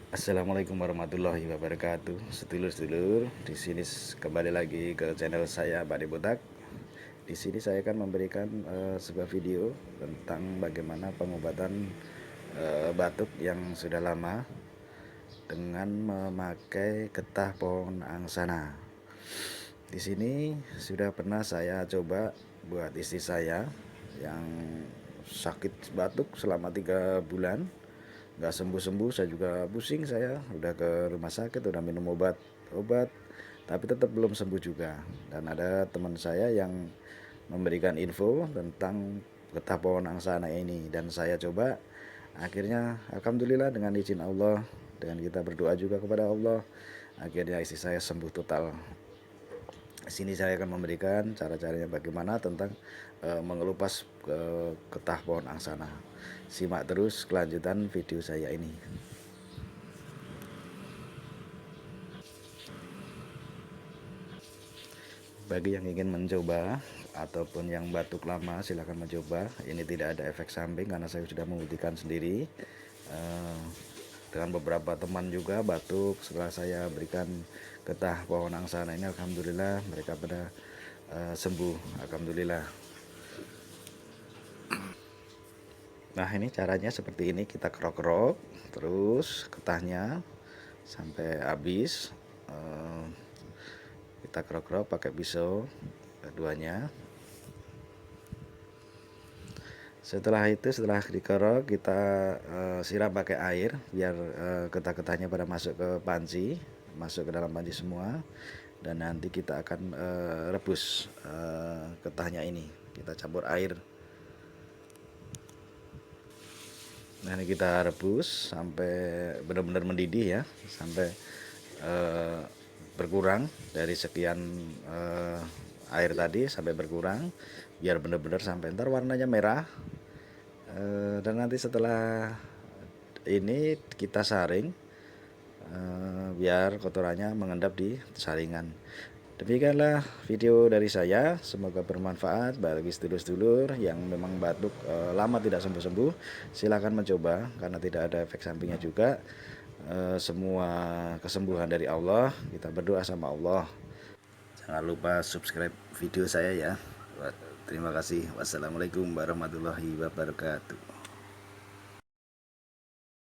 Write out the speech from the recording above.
Assalamualaikum warahmatullahi wabarakatuh. Sedulur-sedulur, di sini kembali lagi ke channel saya Bade Botak. Di sini saya akan memberikan sebuah video tentang bagaimana pengobatan batuk yang sudah lama dengan memakai getah pohon angsana. Di sini sudah pernah saya coba buat istri saya yang sakit batuk selama 3 bulan, nggak sembuh-sembuh. Saya juga pusing, saya udah ke rumah sakit, udah minum obat tapi tetap belum sembuh juga. Dan ada teman saya yang memberikan info tentang getah pohon angsana ini, dan saya coba. Akhirnya alhamdulillah dengan izin Allah, dengan kita berdoa juga kepada Allah, akhirnya istri saya sembuh total. Sini saya akan memberikan cara-caranya bagaimana tentang mengelupas getah pohon angsana. Simak terus kelanjutan video saya ini. Bagi yang ingin mencoba ataupun yang batuk lama, silahkan mencoba. Ini tidak ada efek samping karena saya sudah membuktikan sendiri. Dengan beberapa teman juga batuk, setelah saya berikan getah pohon angsana ini, alhamdulillah mereka pada sembuh, alhamdulillah. Nah, ini caranya seperti ini, kita kerok-kerok terus getahnya sampai habis. Kita kerok-kerok pakai pisau keduanya. Setelah dikerok, kita siram pakai air biar getah-getahnya pada masuk ke panci, masuk ke dalam panci semua. Dan nanti kita akan rebus getahnya ini, kita campur air. Nah, ini kita rebus sampai benar-benar mendidih ya, sampai berkurang dari sekian air tadi, sampai berkurang biar benar-benar sampai ntar warnanya merah. Dan nanti setelah ini kita saring biar kotorannya mengendap di saringan. Demikianlah video dari saya, semoga bermanfaat bagi sedulur-sedulur yang memang batuk lama tidak sembuh-sembuh. Silahkan mencoba karena tidak ada efek sampingnya juga. Semua kesembuhan dari Allah, kita berdoa sama Allah. Jangan lupa subscribe video saya ya. Terima kasih. Wassalamualaikum warahmatullahi wabarakatuh.